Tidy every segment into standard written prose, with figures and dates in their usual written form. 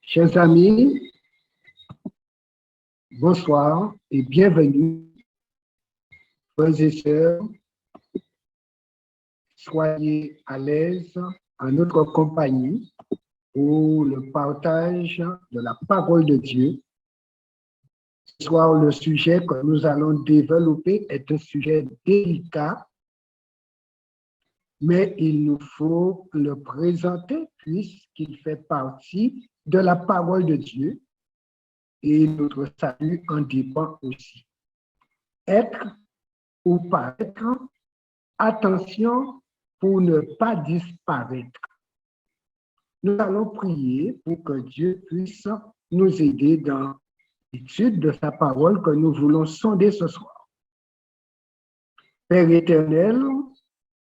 Chers amis, bonsoir et bienvenue, frères et sœurs. Soyez à l'aise en notre compagnie pour le partage de la parole de Dieu. Ce soir, le sujet que nous allons développer est un sujet délicat, mais il nous faut le présenter puisqu'il fait partie de la parole de Dieu et notre salut en dépend aussi. Être ou paraître, attention pour ne pas disparaître. Nous allons prier pour que Dieu puisse nous aider dans l'étude de sa parole que nous voulons sonder ce soir. Père éternel,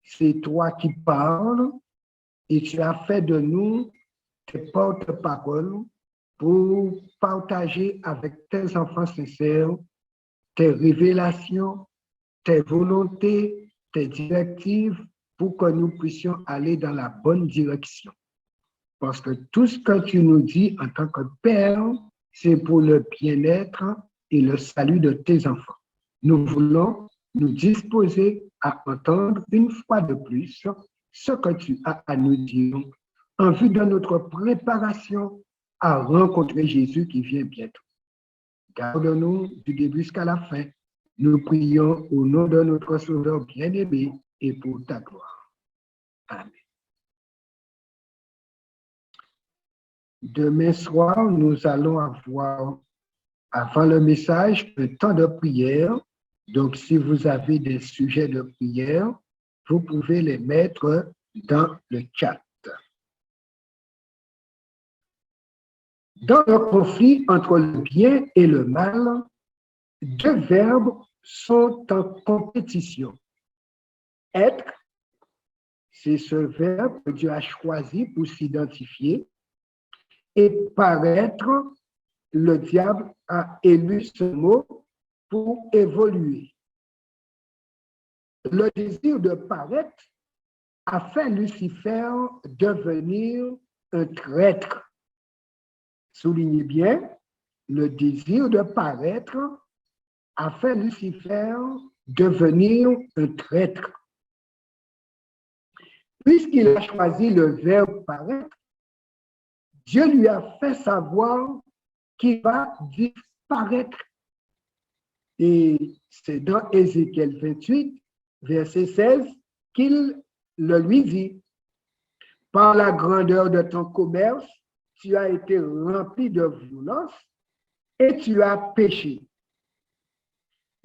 c'est toi qui parles et tu as fait de nous tes porte-paroles pour partager avec tes enfants sincères tes révélations, tes volontés, tes directives pour que nous puissions aller dans la bonne direction. Parce que tout ce que tu nous dis en tant que Père, c'est pour le bien-être et le salut de tes enfants. Nous voulons nous disposer à entendre une fois de plus ce que tu as à nous dire en vue de notre préparation à rencontrer Jésus qui vient bientôt. Garde-nous du début jusqu'à la fin. Nous prions au nom de notre Sauveur bien-aimé et pour ta gloire. Amen. Demain soir, nous allons avoir, avant le message, un temps de prière. Donc, si vous avez des sujets de prière, vous pouvez les mettre dans le chat. Dans le conflit entre le bien et le mal, deux verbes sont en compétition. Être, c'est ce verbe que Dieu a choisi pour s'identifier, et paraître, le diable a élu ce mot pour évoluer. Le désir de paraître a fait Lucifer devenir un traître. Soulignez bien, le désir de paraître a fait Lucifer devenir un traître. Puisqu'il a choisi le verbe paraître, Dieu lui a fait savoir qu'il va disparaître. Et c'est dans Ézéchiel 28, verset 16, qu'il le lui dit. Par la grandeur de ton commerce, tu as été rempli de violence et tu as péché.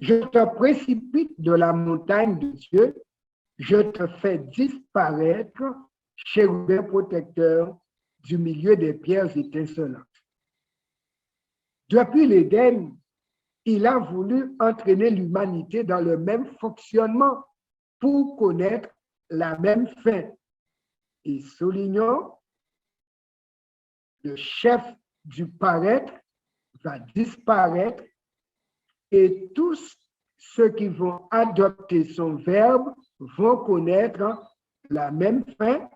Je te précipite de la montagne de Dieu, je te fais disparaître, chérubin protecteur, du milieu des pierres étincelantes. Depuis l'Éden, il a voulu entraîner l'humanité dans le même fonctionnement pour connaître la même fin. Et soulignons, le chef du paraître va disparaître et tous ceux qui vont adopter son verbe vont connaître la même fin.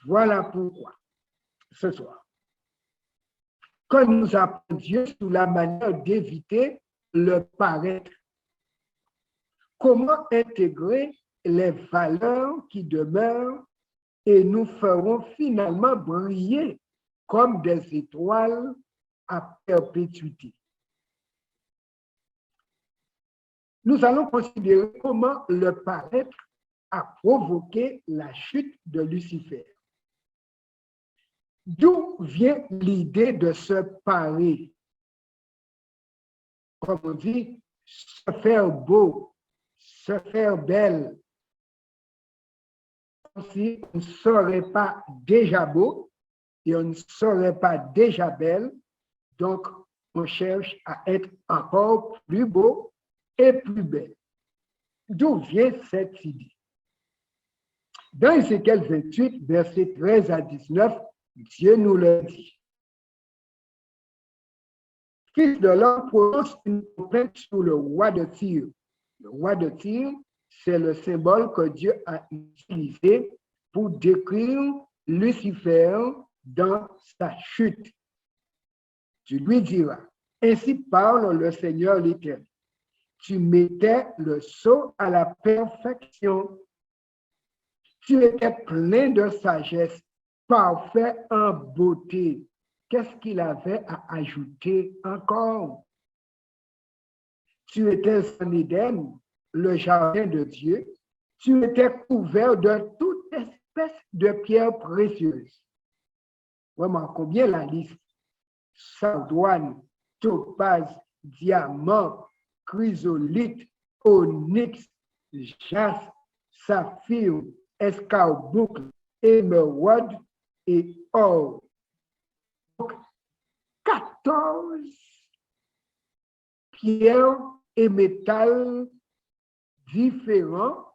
Voilà pourquoi, ce soir, que nous apprenons Dieu sous la manière d'éviter le paraître. Comment intégrer les valeurs qui demeurent et nous feront finalement briller comme des étoiles à perpétuité. Nous allons considérer comment le paraître a provoqué la chute de Lucifer. D'où vient l'idée de se parer? Comme on dit, se faire beau, se faire belle. Si on ne serait pas déjà beau et on ne serait pas déjà belle, donc on cherche à être encore plus beau et plus belle. D'où vient cette idée? Dans Ézéchiel 28, versets 13 à 19, Dieu nous le dit. Fils de l'homme, prononce une plainte sur le roi de Tyr. Le roi de Tyr, c'est le symbole que Dieu a utilisé pour décrire Lucifer dans sa chute. Tu lui diras, ainsi parle le Seigneur l'Éternel. Tu mettais le sceau à la perfection. Tu étais plein de sagesse, parfait en beauté. Qu'est-ce qu'il avait à ajouter encore? Tu étais en Éden, le jardin de Dieu. Tu étais couvert de toute espèce de pierres précieuses. Vraiment, combien la liste? Sardoine, topaze, diamant, chrysolite, onyx, jaspe, saphir, escarboucle, émeraude et or. Donc, 14 pierres et métal différents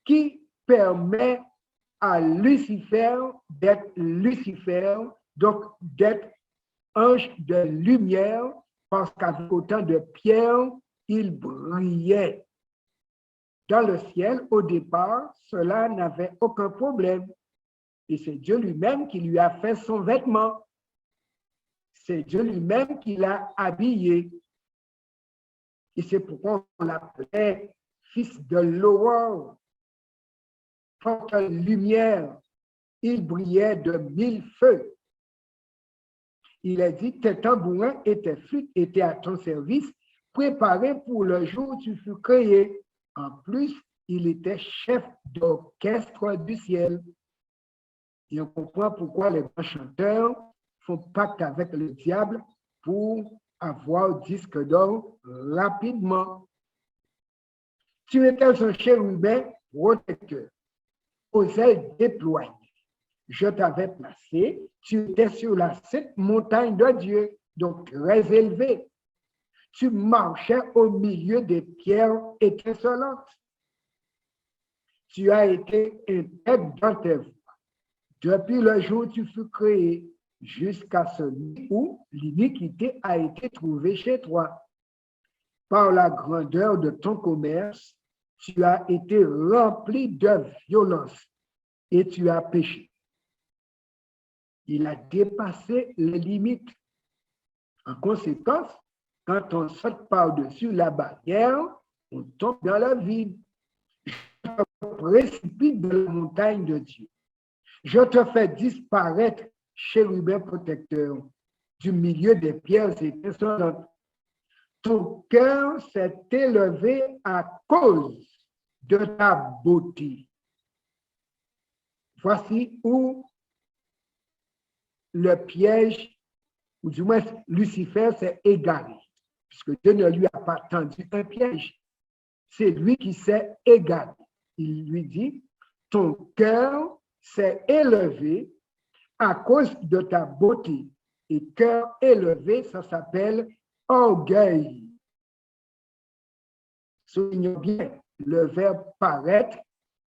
qui permettent à Lucifer d'être Lucifer, donc d'être ange de lumière, parce qu'avec autant de pierres, il brillait. Dans le ciel, au départ, cela n'avait aucun problème. Et c'est Dieu lui-même qui lui a fait son vêtement. C'est Dieu lui-même qui l'a habillé. Et c'est pourquoi on l'appelait fils de l'aurore. Forte lumière, il brillait de 1000 feux. Il a dit, tes tambourins et tes flûtes étaient à ton service, préparés pour le jour où tu fus créé. En plus, il était chef d'orchestre du ciel. Et on comprend pourquoi les grands chanteurs font pacte avec le diable pour avoir disque d'or rapidement. Tu étais un chérubin protecteur, aux ailes déployées. Je t'avais placé, tu étais sur la sainte montagne de Dieu, donc très élevée. Tu marchais au milieu des pierres étincelantes. Tu as été intègre dans tes voies, depuis le jour où tu fus créé, jusqu'à celui où l'iniquité a été trouvée chez toi. Par la grandeur de ton commerce, tu as été rempli de violence et tu as péché. Il a dépassé les limites. En conséquence, quand on saute par-dessus la barrière, on tombe dans le vide. Je te précipite de la montagne de Dieu. Je te fais disparaître, chérubin protecteur, du milieu des pierres étincelantes. Ton cœur s'est élevé à cause de ta beauté. Voici où le piège, ou du moins Lucifer s'est égaré, puisque Dieu ne lui a pas tendu un piège. C'est lui qui s'est égaré. Il lui dit, ton cœur s'est élevé à cause de ta beauté. Et cœur élevé, ça s'appelle orgueil. Soulignons bien, le verbe paraître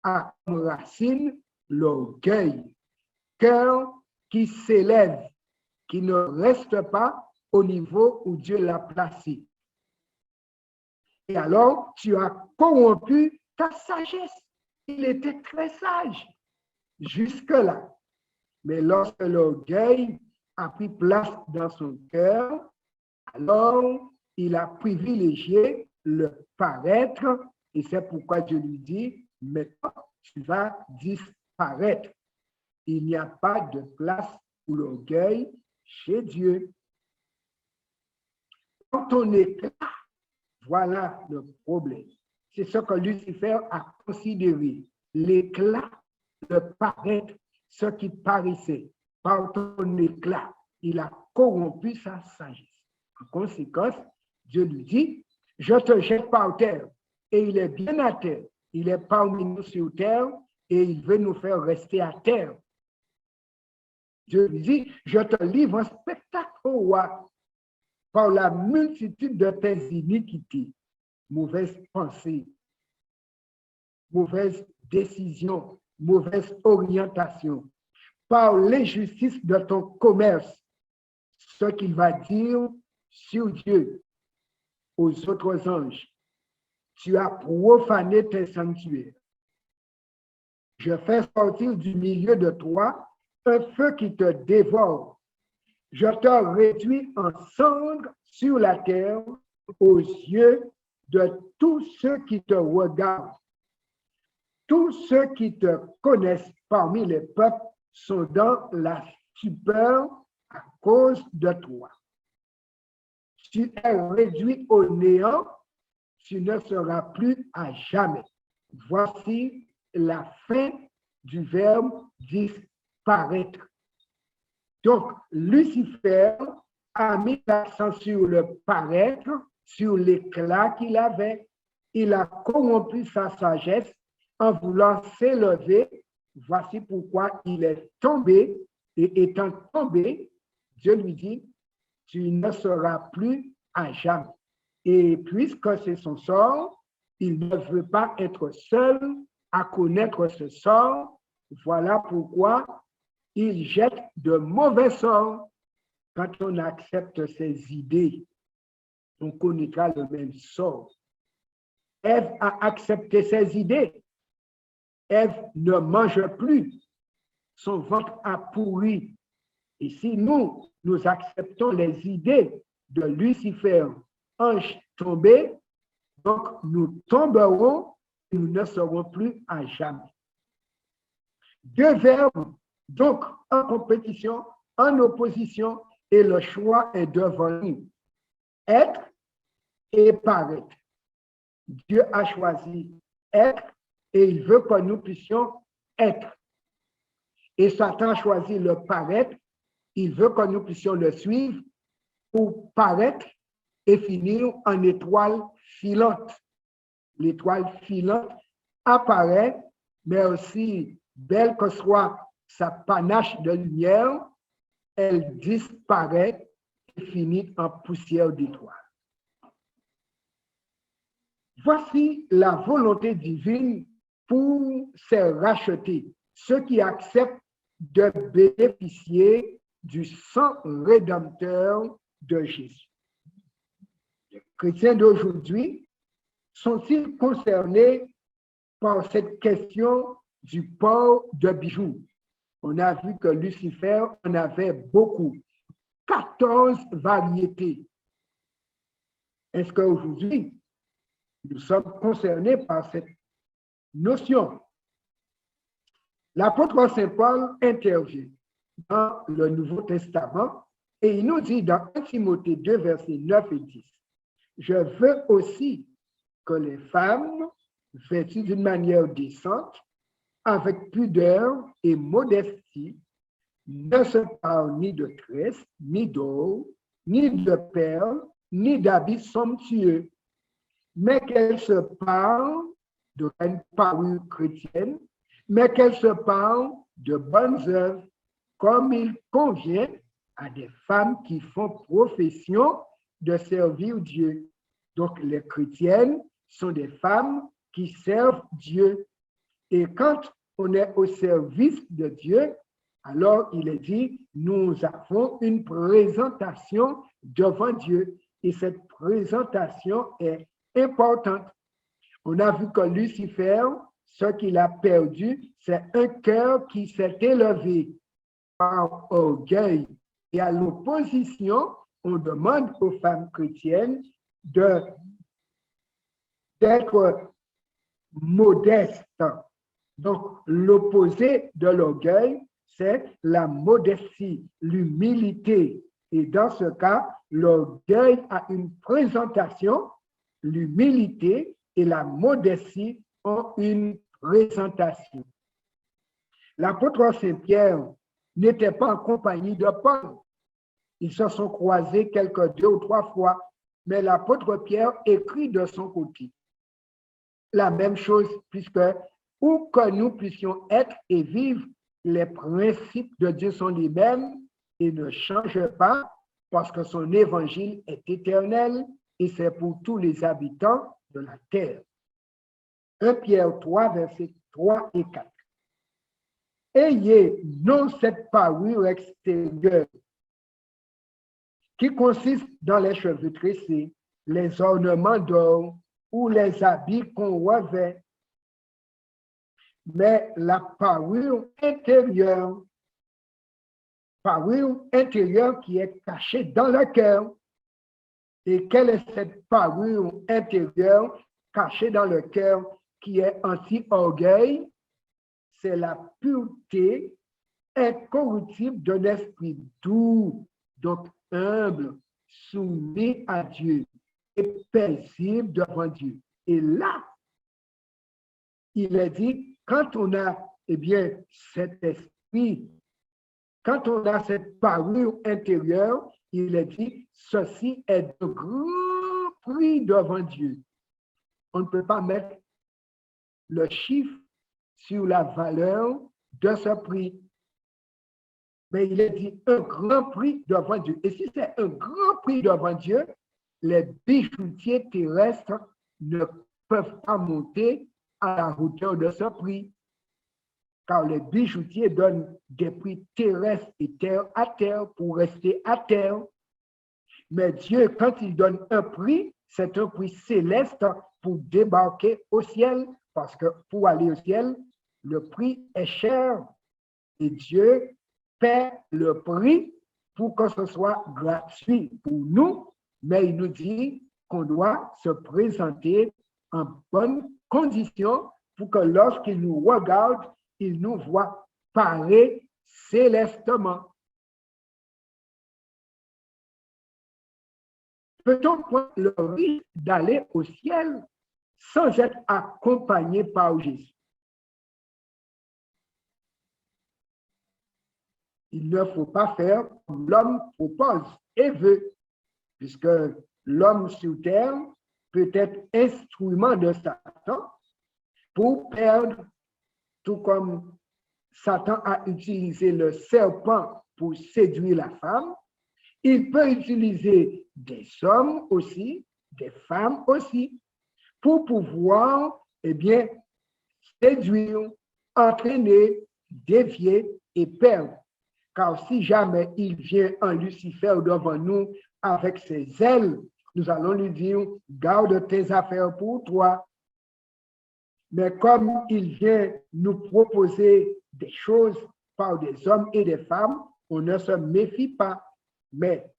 a comme racine l'orgueil. Cœur qui s'élève, qui ne reste pas au niveau où Dieu l'a placé. Et alors, tu as corrompu ta sagesse. Il était très sage jusque-là. Mais lorsque l'orgueil a pris place dans son cœur, alors il a privilégié le paraître, et c'est pourquoi Dieu lui dit, maintenant tu vas disparaître. Il n'y a pas de place pour l'orgueil chez Dieu. Quand on éclat, voilà le problème. C'est ce que Lucifer a considéré, l'éclat, le paraître, ce qui paraissait. Par ton éclat, il a corrompu sa sagesse. En conséquence, Dieu lui dit, je te jette par terre, et il est bien à terre. Il est parmi nous sur terre, et il veut nous faire rester à terre. Dieu lui dit, je te livre un spectacle au roi par la multitude de tes iniquités, mauvaises pensées, mauvaises décisions, mauvaise orientation, par l'injustice de ton commerce, ce qu'il va dire sur Dieu aux autres anges. Tu as profané tes sanctuaires. Je fais sortir du milieu de toi un feu qui te dévore. Je te réduis en cendres sur la terre aux yeux de tous ceux qui te regardent. Tous ceux qui te connaissent parmi les peuples sont dans la stupeur à cause de toi. Tu es réduit au néant, tu ne seras plus à jamais. Voici la fin du verbe disparaître. Donc, Lucifer a mis l'accent sur le paraître, sur l'éclat qu'il avait. Il a corrompu sa sagesse en voulant s'élever. Voici pourquoi il est tombé. Et étant tombé, Dieu lui dit, tu ne seras plus à jamais. Et puisque c'est son sort, il ne veut pas être seul à connaître ce sort. Voilà pourquoi il jette de mauvais sorts. Quand on accepte ses idées, on connaîtra le même sort. Ève a accepté ses idées. Ève ne mange plus. Son ventre a pourri. Et si nous acceptons les idées de Lucifer, ange tombé, donc nous tomberons et nous ne serons plus à jamais. Deux verbes, donc en compétition, en opposition, et le choix est devant nous. Être et paraître. Dieu a choisi être et il veut que nous puissions être. Et Satan a choisi le paraître, il veut que nous puissions le suivre pour paraître et finir en étoile filante. L'étoile filante apparaît, mais aussi, belle que soit sa panache de lumière, elle disparaît et finit en poussière d'étoile. Voici la volonté divine pour ses rachetés, ceux qui acceptent de bénéficier du sang rédempteur de Jésus. Les chrétiens d'aujourd'hui sont-ils concernés par cette question du port de bijoux? On a vu que Lucifer en avait beaucoup, 14 variétés. Est-ce qu'aujourd'hui, nous sommes concernés par cette notion? L'apôtre Saint Paul intervient dans le Nouveau Testament et il nous dit dans 1 Timothée 2, versets 9 et 10, « Je veux aussi que les femmes, vêtues d'une manière décente, avec pudeur et modestie, ne se parlent ni de tresses, ni d'or, ni de perles, ni d'habits somptueux, mais qu'elles se parlent de une parure chrétienne, mais qu'elles se parlent de bonnes œuvres, comme il convient à des femmes qui font profession de servir Dieu. Donc, les chrétiennes sont des femmes qui servent Dieu. Et quand on est au service de Dieu, alors il est dit, nous avons une présentation devant Dieu. Et cette présentation est importante. On a vu que Lucifer, ce qu'il a perdu, c'est un cœur qui s'est élevé par orgueil. Et à l'opposition, on demande aux femmes chrétiennes d'être modestes. Donc, l'opposé de l'orgueil, c'est la modestie, l'humilité. Et dans ce cas, l'orgueil a une présentation, l'humilité et la modestie ont une présentation. L'apôtre Saint-Pierre n'était pas en compagnie de Paul. Ils se sont croisés quelques 2 ou 3 fois, mais l'apôtre Pierre écrit de son côté. La même chose, puisque où que nous puissions être et vivre, les principes de Dieu sont les mêmes et ne changent pas parce que son évangile est éternel et c'est pour tous les habitants de la terre. 1 Pierre 3, versets 3 et 4. Ayez non cette parure extérieure qui consiste dans les cheveux tressés, les ornements d'or ou les habits qu'on revêt, mais la parure intérieure parure intérieure qui est cachée dans le cœur. Et quelle est cette parure intérieure cachée dans le cœur qui est anti-orgueil? C'est la pureté incorruptible d'un esprit doux, donc humble, soumis à Dieu et paisible devant Dieu. Et là, il est dit, quand on a, cet esprit, quand on a cette parure intérieure, il est dit, ceci est de grand prix devant Dieu. On ne peut pas mettre le chiffre sur la valeur de ce prix. Mais il est dit un grand prix devant Dieu. Et si c'est un grand prix devant Dieu, les bijoutiers terrestres ne peuvent pas monter à la hauteur de ce prix. Car les bijoutiers donnent des prix terrestres et terre à terre pour rester à terre. Mais Dieu, quand il donne un prix, c'est un prix céleste pour débarquer au ciel. Parce que pour aller au ciel, le prix est cher. Et Dieu paie le prix pour que ce soit gratuit pour nous. Mais il nous dit qu'on doit se présenter en bonne condition pour que lorsqu'il nous regarde, il nous voit parler célestement. Peut-on prendre le risque d'aller au ciel sans être accompagné par Jésus? Il ne faut pas faire comme l'homme propose et veut, puisque l'homme sur terre peut être instrument de Satan pour perdre, tout comme Satan a utilisé le serpent pour séduire la femme. Il peut utiliser des hommes aussi, des femmes aussi, pour pouvoir, séduire, entraîner, dévier et perdre. Car si jamais il vient en Lucifer devant nous avec ses ailes, nous allons lui dire, garde tes affaires pour toi. Mais comme il vient nous proposer des choses par des hommes et des femmes, on ne se méfie pas. Mais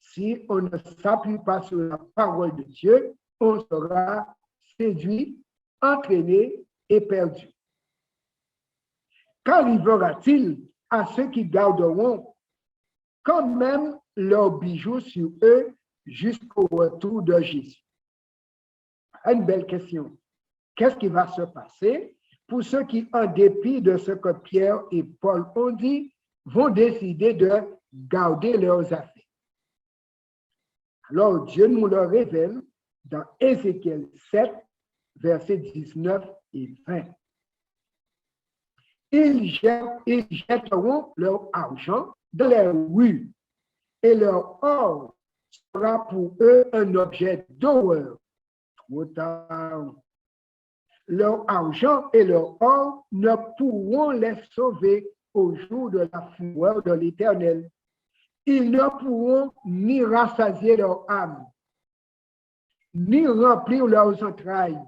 si on ne s'appuie pas sur la parole de Dieu, on sera séduit, entraîné et perdu. Qu'arrivera-t-il à ceux qui garderont quand même leurs bijoux sur eux jusqu'au retour de Jésus? Une belle question. Qu'est-ce qui va se passer pour ceux qui, en dépit de ce que Pierre et Paul ont dit, vont décider de garder leurs affaires? Alors, Dieu nous le révèle dans Ézéchiel 7, versets 19 et 20. Ils jetteront leur argent dans les rues et leur or sera pour eux un objet d'horreur. Trop tard. Leur argent et leur or ne pourront les sauver au jour de la fureur de l'Éternel. Ils ne pourront ni rassasier leur âme, ni remplir leurs entrailles.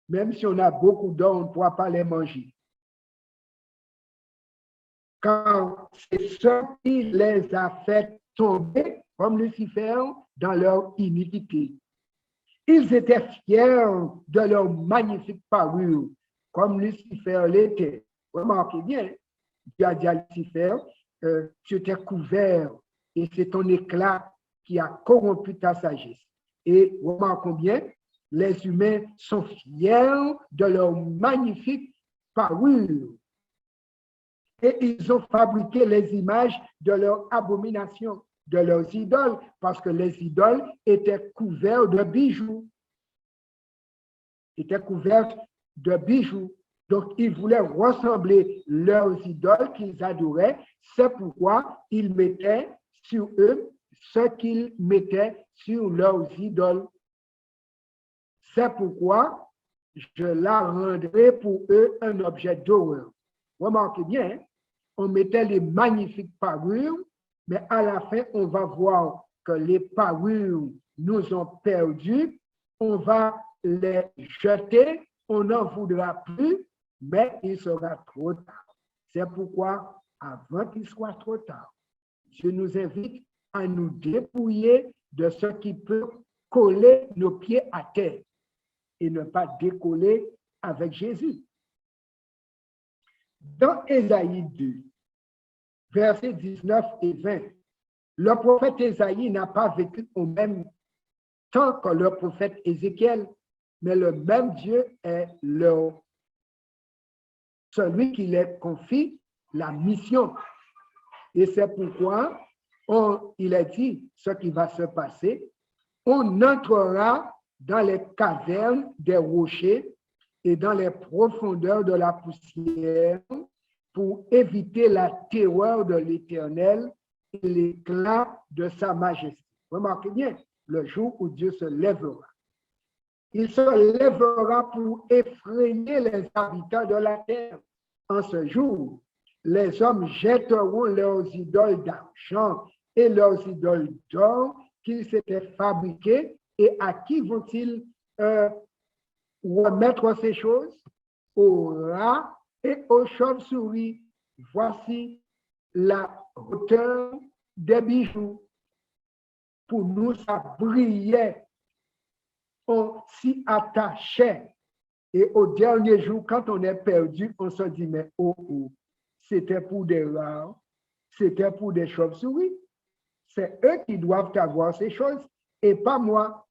Même si on a beaucoup d'or, on ne pourra pas les manger. Car c'est ce qui les a fait tomber, comme Lucifer, dans leur iniquité. Ils étaient fiers de leur magnifique parure, comme Lucifer l'était. Remarquez bien, Dieu a dit à Lucifer, tu étais couvert et c'est ton éclat qui a corrompu ta sagesse. Et remarquons bien, les humains sont fiers de leur magnifique parure. Et ils ont fabriqué les images de leur abomination, de leurs idoles, parce que les idoles étaient couvertes de bijoux. Étaient couvertes de bijoux. Donc, ils voulaient ressembler leurs idoles qu'ils adoraient. C'est pourquoi ils mettaient sur eux ce qu'ils mettaient sur leurs idoles. C'est pourquoi je la rendrai pour eux un objet d'horreur. Remarquez bien, on mettait les magnifiques parures, mais à la fin, on va voir que les parures nous ont perdus. On va les jeter, on n'en voudra plus, mais il sera trop tard. C'est pourquoi avant qu'il soit trop tard. Dieu nous invite à nous dépouiller de ce qui peut coller nos pieds à terre et ne pas décoller avec Jésus. Dans Ésaïe 2, versets 19 et 20, le prophète Ésaïe n'a pas vécu au même temps que le prophète Ézéchiel, mais le même Dieu est celui qui leur confie la mission. Et c'est pourquoi il a dit ce qui va se passer. On entrera dans les cavernes des rochers et dans les profondeurs de la poussière pour éviter la terreur de l'Éternel et l'éclat de sa majesté. Remarquez bien, le jour où Dieu se lèvera. Il se lèvera pour effrayer les habitants de la terre. En ce jour, les hommes jetteront leurs idoles d'argent et leurs idoles d'or qu'ils s'étaient fabriquées. Et à qui vont-ils remettre ces choses? Aux rats et aux chauves-souris. Voici la hauteur des bijoux. Pour nous, ça brillait. On s'y attachait. Et au dernier jour, quand on est perdu, on se dit, mais oh, c'était pour des rats, c'était pour des chauves-souris. C'est eux qui doivent avoir ces choses et pas moi.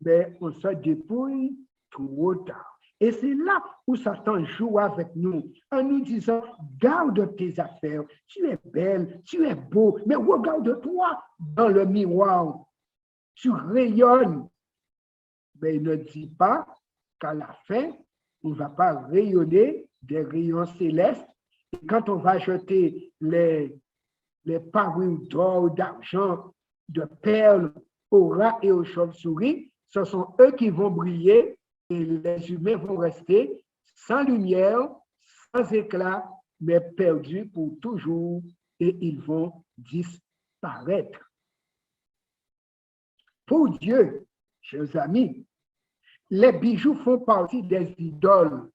Mais on se dépouille trop tard. Et c'est là où Satan joue avec nous, en nous disant, garde tes affaires, tu es belle, tu es beau, mais regarde-toi dans le miroir, tu rayonnes. Mais il ne dit pas qu'à la fin, on ne va pas rayonner des rayons célestes. Et quand on va jeter les parures d'or, d'argent, de perles aux rats et aux chauves-souris, ce sont eux qui vont briller et les humains vont rester sans lumière, sans éclat, mais perdus pour toujours et ils vont disparaître. Pour Dieu, chers amis, les bijoux font partie des idoles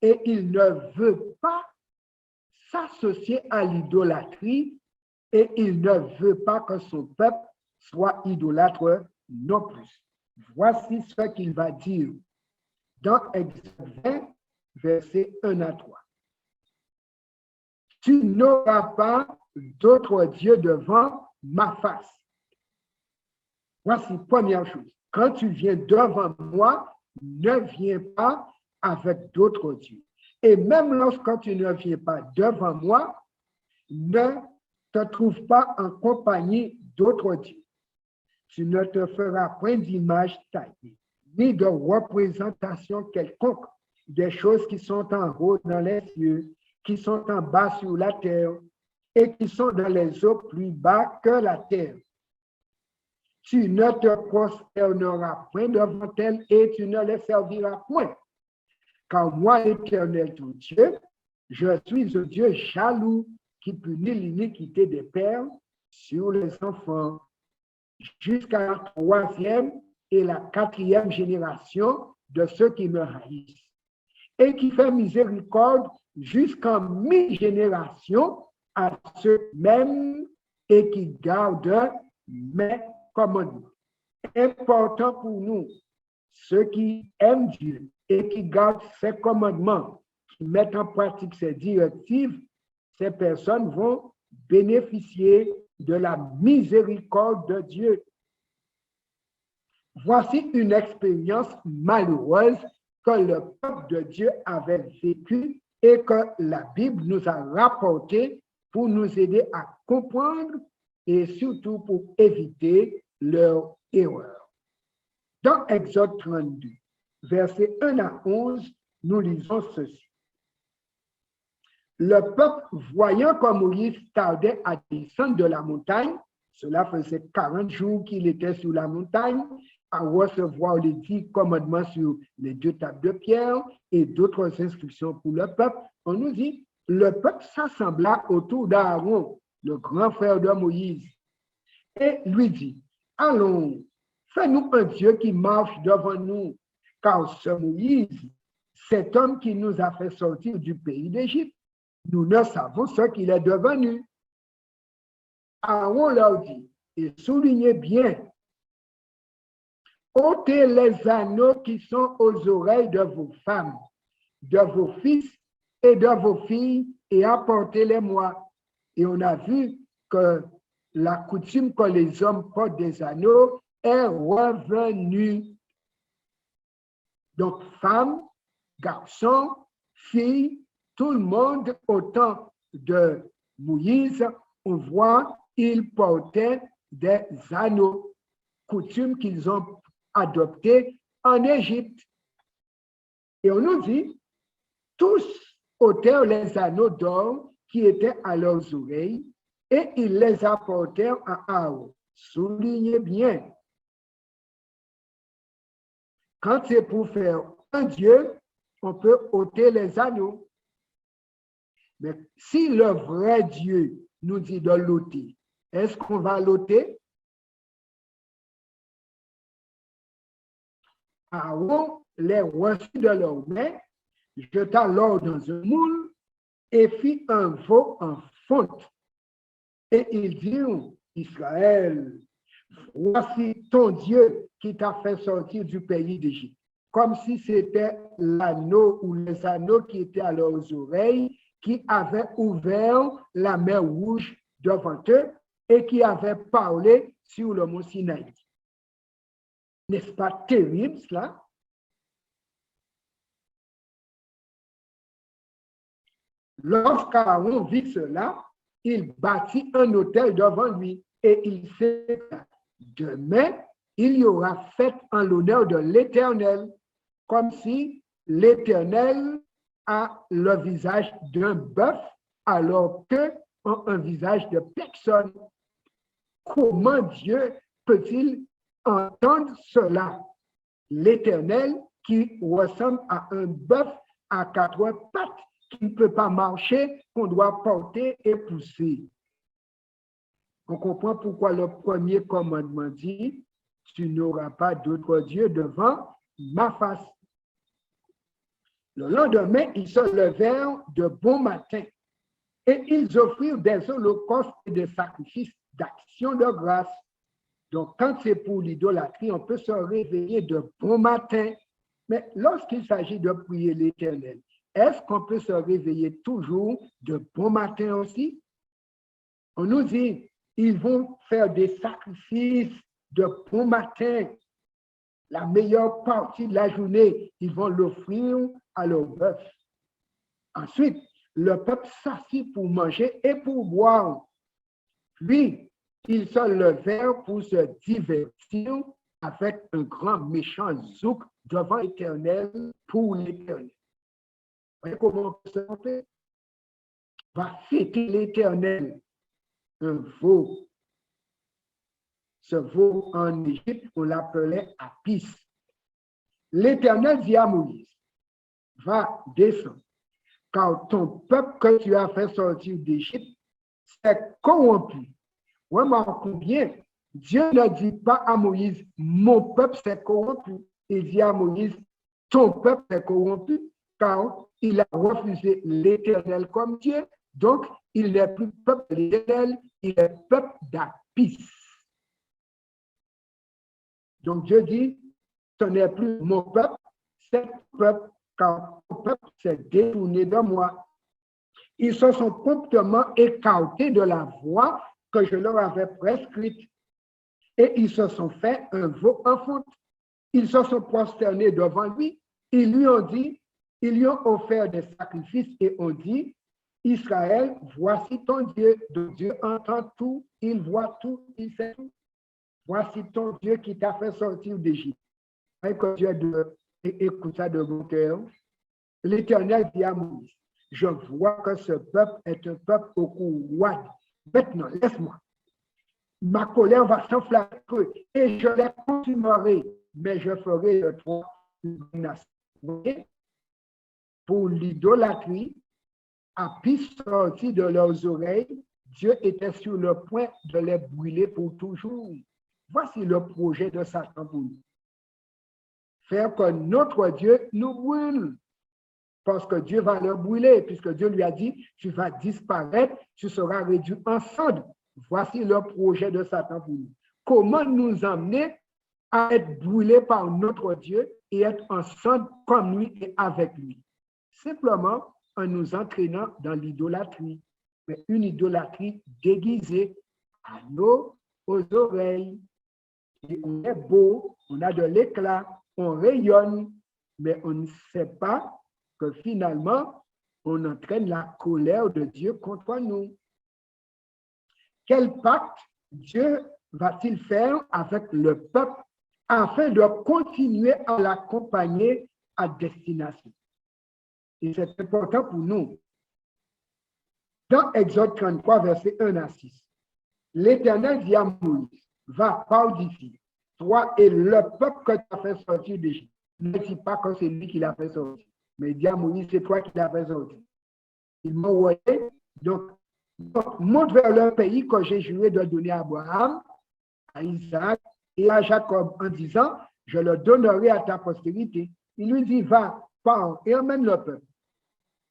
et il ne veut pas s'associer à l'idolâtrie et il ne veut pas que son peuple soit idolâtre non plus. Voici ce qu'il va dire dans Exode 20, versets 1 à 3. Tu n'auras pas d'autre Dieu devant ma face. Voici première chose. Quand tu viens devant moi, ne viens pas avec d'autres dieux. Et même lorsque tu ne viens pas devant moi, ne te trouve pas en compagnie d'autres dieux. Tu ne te feras point d'image taillée, ni de représentation quelconque des choses qui sont en haut dans les cieux, qui sont en bas sur la terre et qui sont dans les eaux plus bas que la terre. Tu ne te prosterneras point devant elles et tu ne les serviras point. Car moi, l'Éternel ton Dieu, je suis un Dieu jaloux qui punit l'iniquité des pères sur les enfants jusqu'à la 3e et la 4e génération de ceux qui me haïssent et qui fait miséricorde jusqu'en 1000 générations à ceux mêmes et qui gardent mes commandements. Important pour nous, ceux qui aiment Dieu et qui gardent ses commandements, qui mettent en pratique ses directives, ces personnes vont bénéficier de la miséricorde de Dieu. Voici une expérience malheureuse que le peuple de Dieu avait vécue et que la Bible nous a rapportée pour nous aider à comprendre et surtout pour éviter leur erreur. Dans Exode 32, versets 1 à 11, nous lisons ceci. Le peuple, voyant que Moïse tardait à descendre de la montagne, cela faisait 40 jours qu'il était sur la montagne, à recevoir les 10 commandements sur les 2 tables de pierre et d'autres instructions pour le peuple, on nous dit, le peuple s'assembla autour d'Aaron, le grand frère de Moïse, et lui dit, allons, fais-nous un Dieu qui marche devant nous, car ce Moïse, cet homme qui nous a fait sortir du pays d'Égypte, nous ne savons ce qu'il est devenu. Aaron leur dit, et soulignez bien, ôtez les anneaux qui sont aux oreilles de vos femmes, de vos fils et de vos filles, et apportez-les-moi. Et on a vu que la coutume que les hommes portent des anneaux est revenue. Donc, femmes, garçons, filles, tout le monde, au temps de Moïse, on voit, ils portaient des anneaux, coutume qu'ils ont adoptée en Égypte. Et on nous dit, tous ôtèrent les anneaux d'or qui étaient à leurs oreilles et ils les apportèrent à Aaron. Soulignez bien, quand c'est pour faire un Dieu, on peut ôter les anneaux. Mais si le vrai Dieu nous dit de l'ôter, est-ce qu'on va l'ôter? Aaron les reçut de leurs mains, jeta l'or dans un moule et fit un veau en fonte. Et ils dirent, Israël, voici ton Dieu qui t'a fait sortir du pays d'Égypte. Comme si c'était l'anneau ou les anneaux qui étaient à leurs oreilles qui avaient ouvert la mer Rouge devant eux et qui avaient parlé sur le mont Sinaï. N'est-ce pas terrible cela? Lorsqu'Aaron vit cela, il bâtit un autel devant lui et il s'est dit, demain, il y aura fête en l'honneur de l'Éternel, comme si l'Éternel a le visage d'un bœuf alors qu'un un visage de personne. Comment Dieu peut-il entendre cela? L'Éternel qui ressemble à un bœuf à quatre pattes, qui ne peut pas marcher, qu'on doit porter et pousser. On comprend pourquoi le premier commandement dit, tu n'auras pas d'autre Dieu devant ma face. Le lendemain, ils se levèrent de bon matin et ils offrirent des holocaustes et des sacrifices d'action de grâce. Donc, quand c'est pour l'idolâtrie, on peut se réveiller de bon matin. Mais lorsqu'il s'agit de prier l'Éternel, est-ce qu'on peut se réveiller toujours de bon matin aussi? On nous dit, ils vont faire des sacrifices de bon matin. La meilleure partie de la journée, ils vont l'offrir à leur bœuf. Ensuite, le peuple s'assit pour manger et pour boire. Puis, ils se levèrent pour se divertir avec un grand méchant zouk devant l'Éternel pour l'Éternel. Vous voyez comment on peut se tromper? Va fêter l'Éternel, un veau. Ce veau en Égypte, on l'appelait Apis. L'Éternel dit à Moïse, va, descendre, car ton peuple que tu as fait sortir d'Égypte s'est corrompu. Remarquons bien, Dieu ne dit pas à Moïse, mon peuple s'est corrompu. Il dit à Moïse, ton peuple s'est corrompu, car il a refusé l'Éternel comme Dieu. Donc, il n'est plus peuple de l'Éternel, il est peuple d'Apis. Donc, Dieu dit, ce n'est plus mon peuple, c'est peuple, car mon peuple s'est détourné de moi. Ils se sont promptement écartés de la voie que je leur avais prescrite. Et ils se sont fait un veau en fonte. Ils se sont prosternés devant lui. Ils lui ont dit, ils lui ont offert des sacrifices et ont dit, Israël, voici ton Dieu. Donc Dieu entend tout, il voit tout, il sait tout. Voici ton Dieu qui t'a fait sortir d'Égypte. Que Dieu écoute ça de bon cœur. L'Éternel dit à Moïse, je vois que ce peuple est un peuple au cou roide. Maintenant, laisse-moi. Ma colère va s'enflammer et je les consumerai, mais je ferai de toi une nation. Pour l'idolâtrie, Apis sorti de leurs oreilles, Dieu était sur le point de les brûler pour toujours. Voici le projet de Satan pour nous. Faire que notre Dieu nous brûle. parce que Dieu va le brûler, puisque Dieu lui a dit, tu vas disparaître, tu seras réduit en cendres. Voici le projet de Satan pour nous. Comment nous emmener à être brûlés par notre Dieu et être en cendres comme lui et avec lui? Simplement en nous entraînant dans l'idolâtrie, mais une idolâtrie déguisée à nos aux oreilles. Et on est beau, on a de l'éclat, on rayonne, mais on ne sait pas que finalement, on entraîne la colère de Dieu contre nous. Quel pacte Dieu va-t-il faire avec le peuple afin de continuer à l'accompagner à destination? Et c'est important pour nous. Dans Exode 33, versets 1 à 6, l'Éternel dit à Moïse, va, parle d'ici, toi et le peuple que tu as fait sortir d'Égypte. Ne dis pas que c'est lui qui l'a fait sortir, mais dis à Moïse, c'est toi qui l'as fait sortir. Il m'a envoyé, donc monte vers le pays que j'ai juré de donner à Abraham, à Isaac et à Jacob en disant, je le donnerai à ta postérité. Il lui dit, va, parle et emmène le peuple.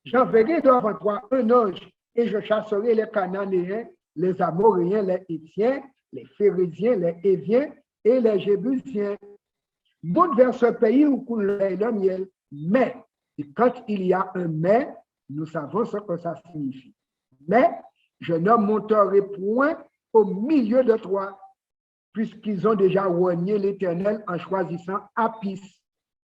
J'enverrai devant toi un ange et je chasserai les Cananéens, les Amoréens, les Hétiens, les Phérésiens, les Héviens et les Jébusiens. Monte vers ce pays où coule le lait et le miel. Mais, et quand il y a un mais, nous savons ce que ça signifie. Mais je ne monterai point au milieu de toi, puisqu'ils ont déjà renié l'Éternel en choisissant Apis.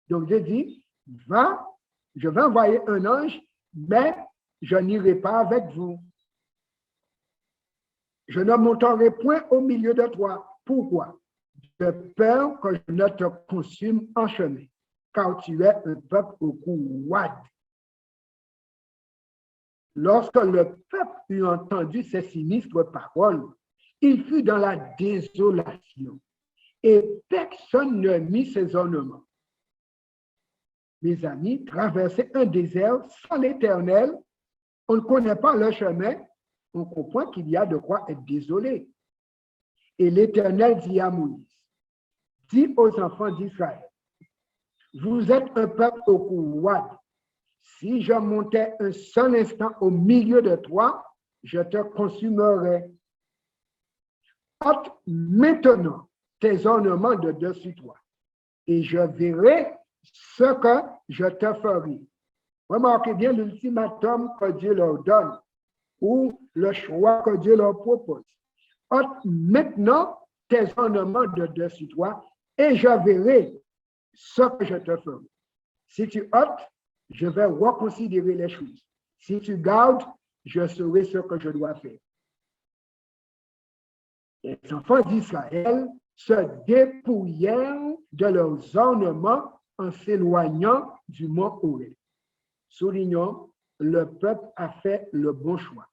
Donc je dis, va, je vais envoyer un ange, mais je n'irai pas avec vous. Je ne monterai point au milieu de toi. Pourquoi? De peur que je ne te consume en chemin, car tu es un peuple au cou roide. Lorsque le peuple eut entendu ces sinistres paroles, il fut dans la désolation et personne ne mit ses ornements. Mes amis, traverser un désert sans l'Éternel, on ne connaît pas le chemin, on comprend qu'il y a de quoi être désolé. Et l'Éternel dit à Moïse, dis aux enfants d'Israël, vous êtes un peuple au cou roide. Si je montais un seul instant au milieu de toi, je te consumerais. Ôte maintenant tes ornements de dessus toi, et je verrai ce que je te ferai. Remarquez bien l'ultimatum que Dieu leur donne, ou le choix que Dieu leur propose. Ôte maintenant tes ornements de dessus toi, et je verrai ce que je te ferai. Si tu ôtes, je vais reconsidérer les choses. Si tu gardes, je saurai ce que je dois faire. Les enfants d'Israël se dépouillèrent de leurs ornements en s'éloignant du mont Horeb. Soulignons, le peuple a fait le bon choix.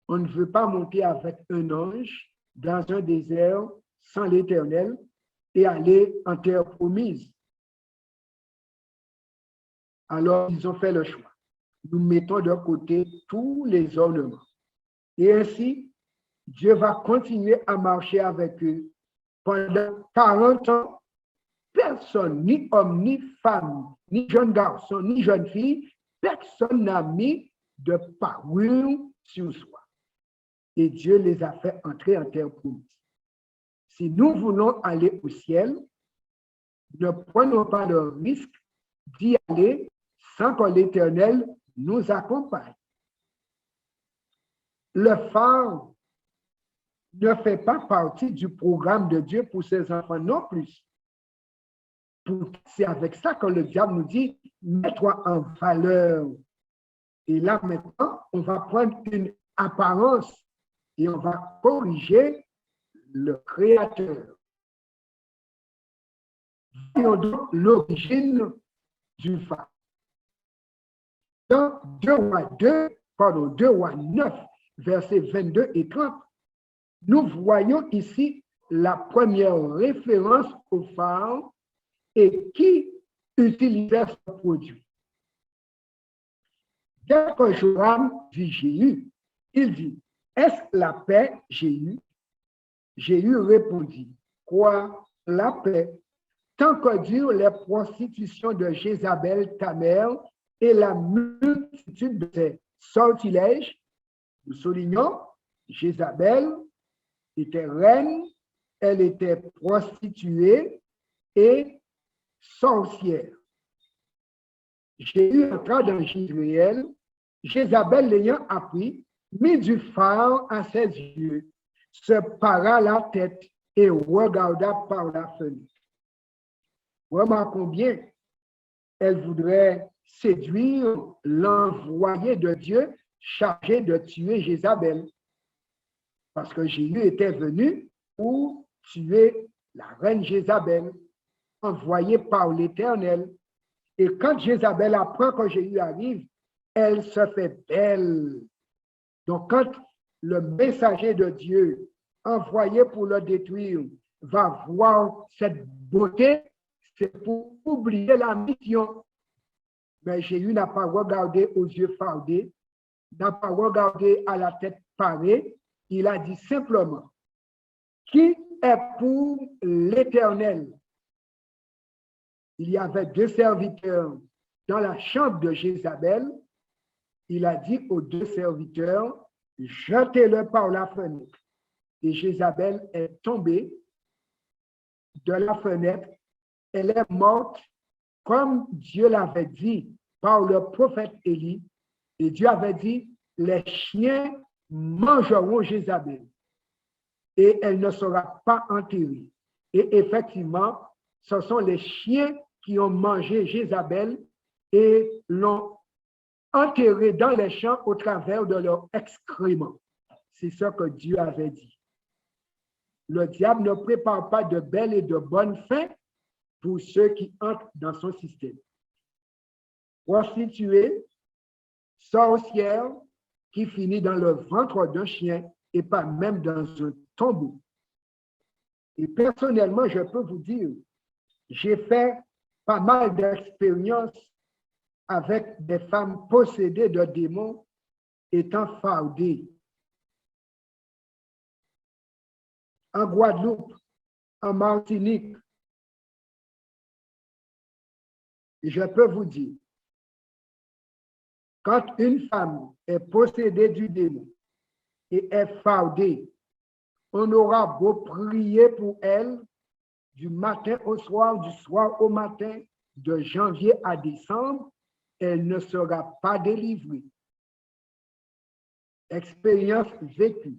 On ne veut pas monter avec un ange dans un désert sans l'Éternel et aller en terre promise. Alors, ils ont fait le choix. Nous mettons de côté tous les ornements. Et ainsi, Dieu va continuer à marcher avec eux pendant 40 ans. Personne, ni homme, ni femme, ni jeune garçon, ni jeune fille, personne n'a mis de parure sur soi. Et Dieu les a fait entrer en terre promise. Si nous voulons aller au ciel, ne prenons pas le risque d'y aller sans que l'Éternel nous accompagne. Le phare ne fait pas partie du programme de Dieu pour ses enfants non plus. C'est avec ça que le diable nous dit, mets-toi en valeur. Et là maintenant, on va prendre une apparence et on va corriger le Créateur. Voyons donc l'origine du phare. Dans 2 Rois 9, versets 22 et 30, nous voyons ici la première référence au phare et qui utilisait ce produit. Dès que Joram vit Jéhu, il dit, est-ce la paix, Jéhu? Jéhu répondit, quoi, la paix? Tant que durent les prostitutions de Jézabel, ta mère, et la multitude de ses sortilèges. Nous soulignons, Jézabel était reine, elle était prostituée et sorcière. Jéhu entra dans Israël, Jézabel l'ayant appris, mit du phare à ses yeux, se para la tête et regarda par la fenêtre. Remarquons bien, elle voudrait séduire l'envoyé de Dieu chargé de tuer Jézabel. Parce que Jéhu était venu pour tuer la reine Jézabel, envoyée par l'Éternel. Et quand Jézabel apprend que Jéhu arrive, elle se fait belle. Donc, quand le messager de Dieu, envoyé pour le détruire, va voir cette beauté, c'est pour oublier la mission. Mais Jéhu n'a pas regardé aux yeux fardés, n'a pas regardé à la tête parée. Il a dit simplement, qui est pour l'Éternel? Il y avait 2 serviteurs dans la chambre de Jézabel. Il a dit aux 2 serviteurs, jetez-le par la fenêtre. Et Jézabel est tombée de la fenêtre. Elle est morte comme Dieu l'avait dit par le prophète Élie. Et Dieu avait dit, les chiens mangeront Jézabel et elle ne sera pas enterrée. Et effectivement, ce sont les chiens qui ont mangé Jézabel et l'ont enterrée dans les champs au travers de leurs excréments. C'est ce que Dieu avait dit. Le diable ne prépare pas de belles et de bonnes fins pour ceux qui entrent dans son système. Prostituée, sorcière, qui finit dans le ventre d'un chien et pas même dans un tombeau. Et personnellement, je peux vous dire, j'ai fait pas mal d'expériences avec des femmes possédées de démons étant fardées. En Guadeloupe, en Martinique, et je peux vous dire, quand une femme est possédée du démon et est fardée, on aura beau prier pour elle du matin au soir, du soir au matin, de janvier à décembre, elle ne sera pas délivrée. Expérience vécue.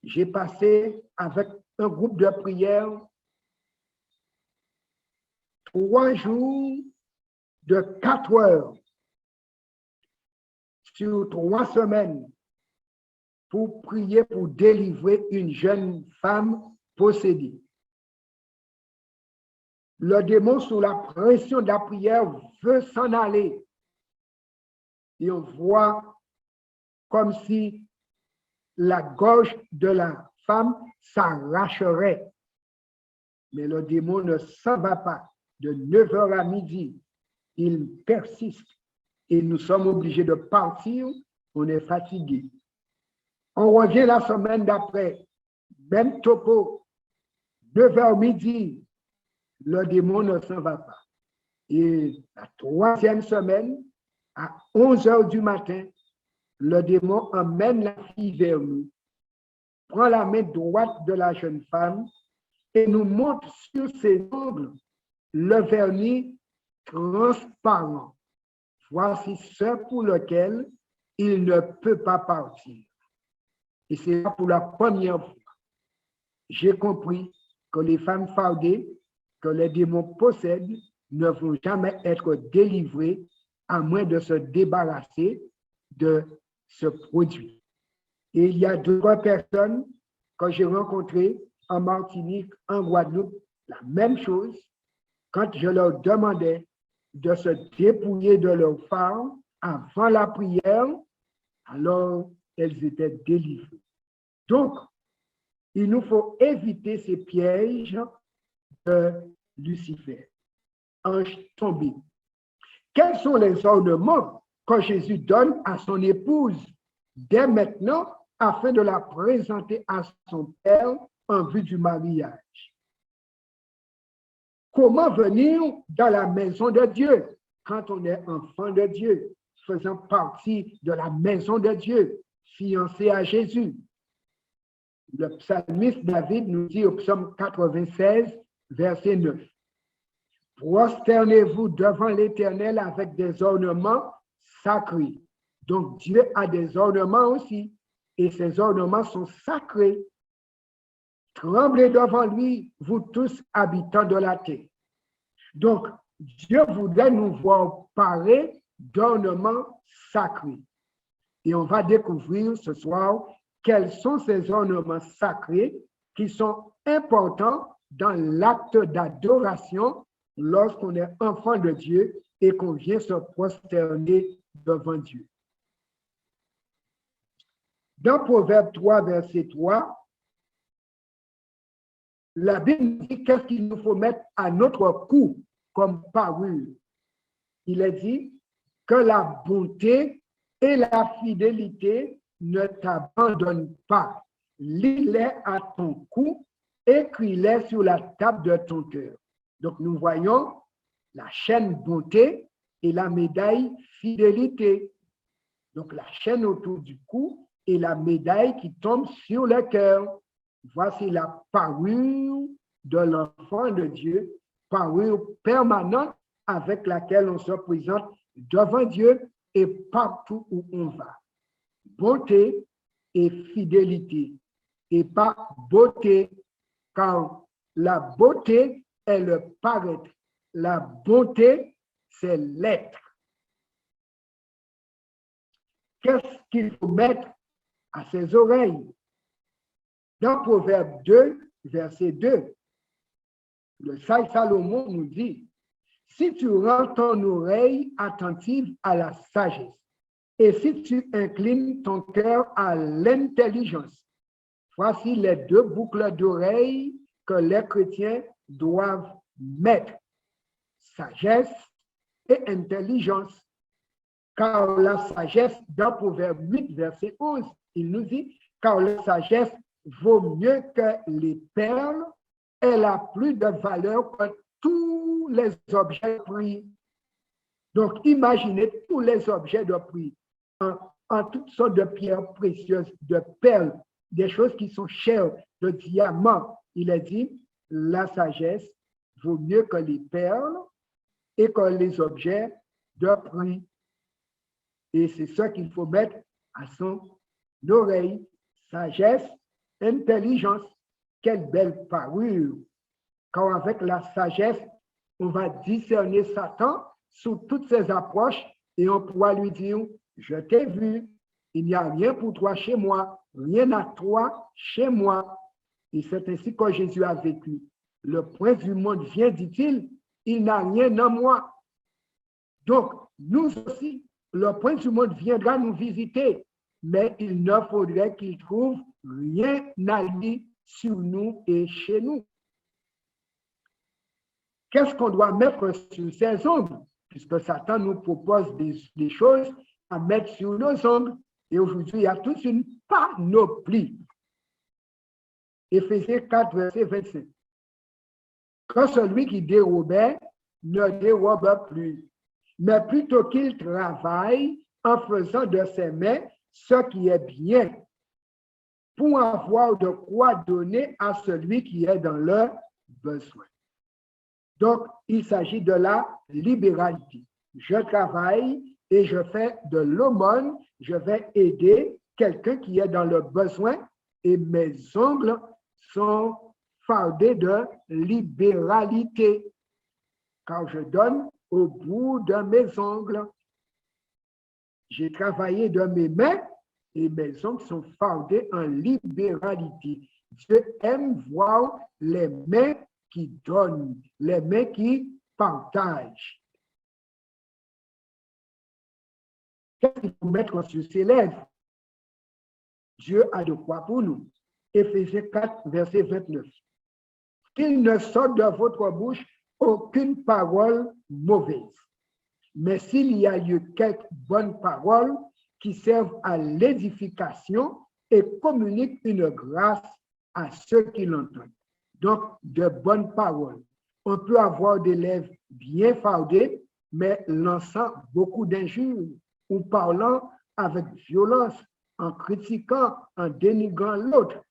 J'ai passé avec un groupe de prière 3 jours de 4 heures sur 3 semaines pour prier pour délivrer une jeune femme possédée. Le démon, sous la pression de la prière, veut s'en aller. Et on voit comme si la gorge de la femme s'arracherait. Mais le démon ne s'en va pas. De 9h à midi, il persiste. Et nous sommes obligés de partir. On est fatigué. On revient la semaine d'après. Même topo. 9h midi, le démon ne s'en va pas. Et la 3e semaine, à 11h du matin, le démon emmène la fille vers nous, prend la main droite de la jeune femme et nous montre sur ses ongles le vernis transparent. Voici ce pour lequel il ne peut pas partir. Et c'est là pour la première fois. J'ai compris que les femmes fardées que les démons possèdent ne vont jamais être délivrées à moins de se débarrasser de ce produit. Et il y a d'autres personnes que j'ai rencontrées en Martinique, en Guadeloupe, la même chose. Quand je leur demandais de se dépouiller de leur phare avant la prière, alors elles étaient délivrées. Donc, il nous faut éviter ces pièges de Lucifer, ange tombé. Quels sont les ornements que Jésus donne à son épouse dès maintenant afin de la présenter à son père en vue du mariage? Comment venir dans la maison de Dieu? quand on est enfant de Dieu, faisant partie de la maison de Dieu, fiancé à Jésus. Le psalmiste David nous dit au psaume 96, verset 9. Prosternez-vous devant l'Éternel avec des ornements sacrés. Donc Dieu a des ornements aussi, et ces ornements sont sacrés. Tremblez devant lui, vous tous habitants de la terre. Donc, Dieu voudrait nous voir parés d'ornements sacrés. Et on va découvrir ce soir quels sont ces ornements sacrés qui sont importants dans l'acte d'adoration lorsqu'on est enfant de Dieu et qu'on vient se prosterner devant Dieu. Dans Proverbe 3, verset 3, la Bible dit qu'est-ce qu'il nous faut mettre à notre cou comme parure. Il est dit que la bonté et la fidélité ne t'abandonnent pas. Lis-les à ton cou, écris-les sur la table de ton cœur. Donc nous voyons la chaîne bonté et la médaille fidélité. Donc la chaîne autour du cou et la médaille qui tombe sur le cœur. Voici la parure de l'enfant de Dieu, parure permanente avec laquelle on se présente devant Dieu et partout où on va. Bonté et fidélité, et pas beauté, car la beauté est le paraître. La bonté, c'est l'être. Qu'est-ce qu'il faut mettre à ses oreilles? Dans Proverbe 2, verset 2, le sage Salomon nous dit, si tu rends ton oreille attentive à la sagesse, et si tu inclines ton cœur à l'intelligence, voici les deux boucles d'oreilles que les chrétiens doivent mettre, sagesse et intelligence. Car la sagesse, dans Proverbe 8, verset 11, il nous dit, car la sagesse vaut mieux que les perles, elle a plus de valeur que tous les objets de prix. Donc, imaginez tous les objets de prix, en toutes sortes de pierres précieuses, de perles, des choses qui sont chères, de diamants. Il est dit, la sagesse vaut mieux que les perles et que les objets de prix. Et c'est ça qu'il faut mettre à son oreille. Sagesse, intelligence, quelle belle parure. Car avec la sagesse, on va discerner Satan sous toutes ses approches et on pourra lui dire, je t'ai vu, il n'y a rien pour toi chez moi, rien à toi chez moi. Et c'est ainsi que Jésus a vécu. Le prince du monde vient, dit-il, il n'a rien en moi. Donc, nous aussi, le prince du monde viendra nous visiter, mais il ne faudrait qu'il trouve rien à lui sur nous et chez nous. Qu'est-ce qu'on doit mettre sur ses ongles? Puisque Satan nous propose des choses à mettre sur nos ongles. Et aujourd'hui, il y a toute une panoplie. Éphésiens 4, verset 25. Que celui qui dérobait ne dérobe plus, mais plutôt qu'il travaille en faisant de ses mains ce qui est bien, pour avoir de quoi donner à celui qui est dans le besoin. Donc, il s'agit de la libéralité. Je travaille et je fais de l'aumône, je vais aider quelqu'un qui est dans le besoin et mes ongles sont fardés de libéralité, car je donne au bout de mes ongles. J'ai travaillé de mes mains et mes ongles sont fardés en libéralité. Dieu aime voir les mains qui donnent, les mains qui partagent. Qu'est-ce qu'il faut mettre sur ses lèvres? Dieu a de quoi pour nous. Éphésiens 4, verset 29. Qu'il ne sorte de votre bouche aucune parole mauvaise, mais s'il y a eu quelques bonnes paroles qui servent à l'édification et communiquent une grâce à ceux qui l'entendent. Donc, de bonnes paroles. On peut avoir des lèvres bien fardées mais lançant beaucoup d'injures ou parlant avec violence, en critiquant, en dénigrant l'autre.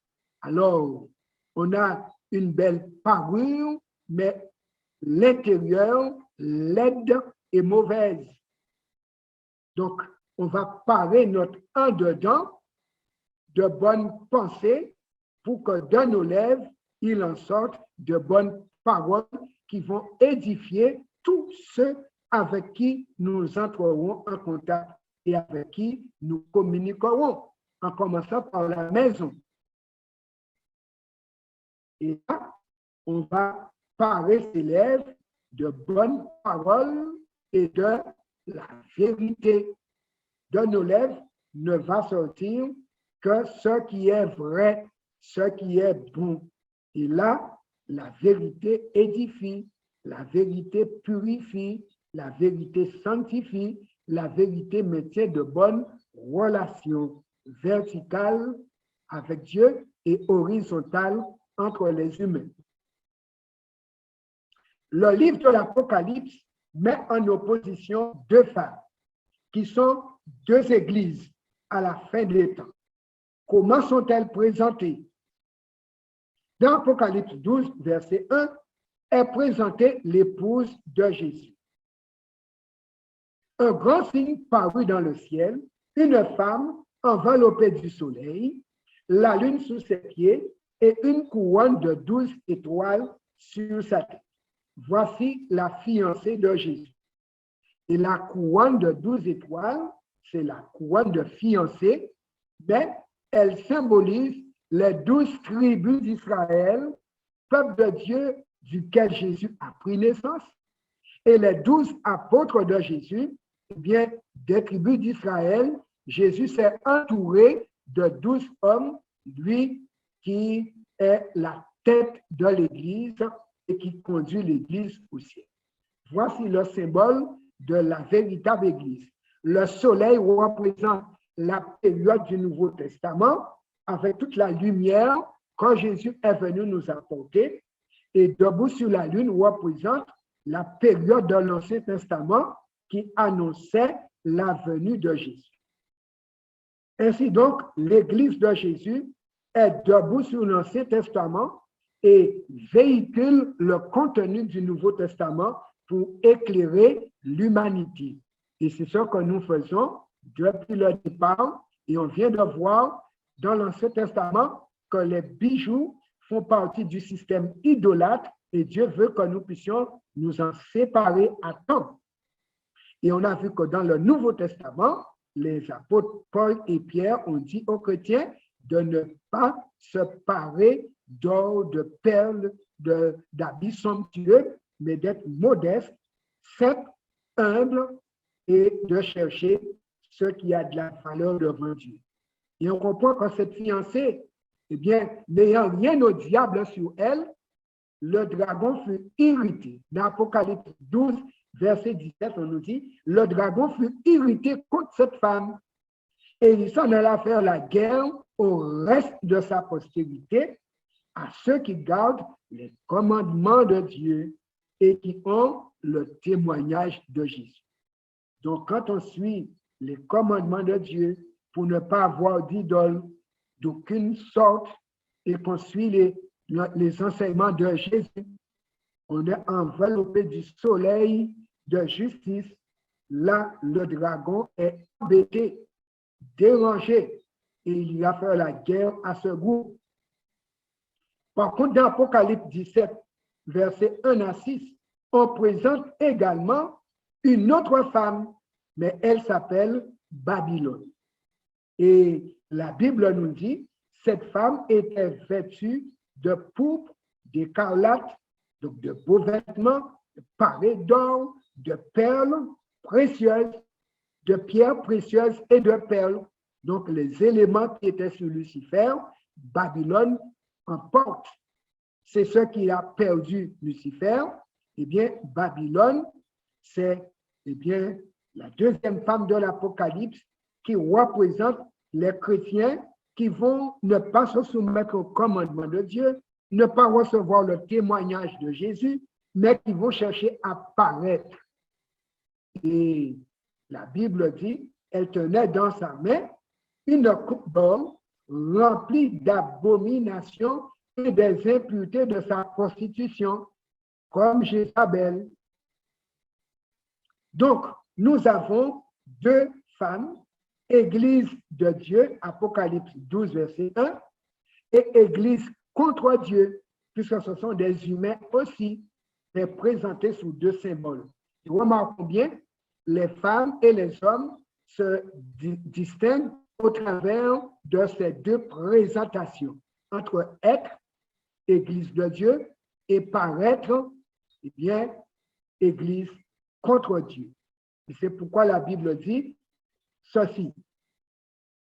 Alors, on a une belle parure, mais l'intérieur, laide et mauvaise. Donc, on va parer notre en dedans de bonnes pensées pour que de nos lèvres, il en sorte de bonnes paroles qui vont édifier tous ceux avec qui nous entrerons en contact et avec qui nous communiquerons, en commençant par la maison. Et là, on va parer ses lèvres de bonnes paroles et de la vérité. De nos lèvres ne va sortir que ce qui est vrai, ce qui est bon. Et là, la vérité édifie, la vérité purifie, la vérité sanctifie, la vérité maintient de bonnes relations verticales avec Dieu et horizontales entre les humains. Le livre de l'Apocalypse met en opposition deux femmes qui sont deux églises à la fin des temps. Comment sont-elles présentées? Dans Apocalypse 12, verset 1, est présentée l'épouse de Jésus. Un grand signe parut dans le ciel, une femme enveloppée du soleil, la lune sous ses pieds et une couronne de 12 étoiles sur sa tête. Voici la fiancée de Jésus. Et la couronne de 12 étoiles, c'est la couronne de fiancée, mais elle symbolise les 12 tribus d'Israël, peuple de Dieu duquel Jésus a pris naissance, et les 12 apôtres de Jésus, eh bien, des tribus d'Israël, Jésus s'est entouré de 12 hommes, lui qui est la tête de l'Église et qui conduit l'Église au ciel. Voici le symbole de la véritable Église. Le soleil représente la période du Nouveau Testament avec toute la lumière que Jésus est venu nous apporter, et debout sur la lune représente la période de l'Ancien Testament qui annonçait la venue de Jésus. Ainsi donc, l'Église de Jésus est debout sur l'Ancien Testament et véhicule le contenu du Nouveau Testament pour éclairer l'humanité. Et c'est ce que nous faisons depuis le départ, et on vient de voir dans l'Ancien Testament que les bijoux font partie du système idolâtre et Dieu veut que nous puissions nous en séparer à temps. Et on a vu que dans le Nouveau Testament, les apôtres Paul et Pierre ont dit aux chrétiens de ne pas se parer d'or, de perles, d'habits somptueux, mais d'être modeste, sec, humble et de chercher ce qui a de la valeur devant Dieu. Et on comprend que cette fiancée, eh bien, n'ayant rien au diable sur elle, le dragon fut irrité. Dans Apocalypse 12, verset 17, on nous dit, le dragon fut irrité contre cette femme et il s'en alla faire la guerre au reste de sa postérité, à ceux qui gardent les commandements de Dieu et qui ont le témoignage de Jésus. Donc, quand on suit les commandements de Dieu pour ne pas avoir d'idole d'aucune sorte et qu'on suit les enseignements de Jésus, on est enveloppé du soleil de justice. Là, le dragon est embêté, dérangé, et il va faire la guerre à ce groupe. Par contre, dans Apocalypse 17, versets 1 à 6, on présente également une autre femme, mais elle s'appelle Babylone. Et la Bible nous dit, cette femme était vêtue de pourpre, d'écarlate, donc de beaux vêtements, parés d'or, de perles précieuses, de pierres précieuses et de perles. Donc les éléments qui étaient sur Lucifer, Babylone emporte. C'est ce qui a perdu Lucifer. Eh bien, Babylone, c'est la deuxième femme de l'Apocalypse qui représente les chrétiens qui vont ne pas se soumettre au commandement de Dieu, ne pas recevoir le témoignage de Jésus, mais qui vont chercher à paraître. Et la Bible dit, elle tenait dans sa main une coupe d'or remplie d'abominations et des impuretés de sa prostitution, comme Jézabel. Donc, nous avons deux femmes, Église de Dieu, Apocalypse 12, verset 1, et Église contre Dieu, puisque ce sont des humains aussi, mais présentés sous deux symboles. Et remarquons bien, les femmes et les hommes se distinguent au travers de ces deux présentations, entre être, Église de Dieu, et paraître, eh bien, Église contre Dieu. Et c'est pourquoi la Bible dit ceci.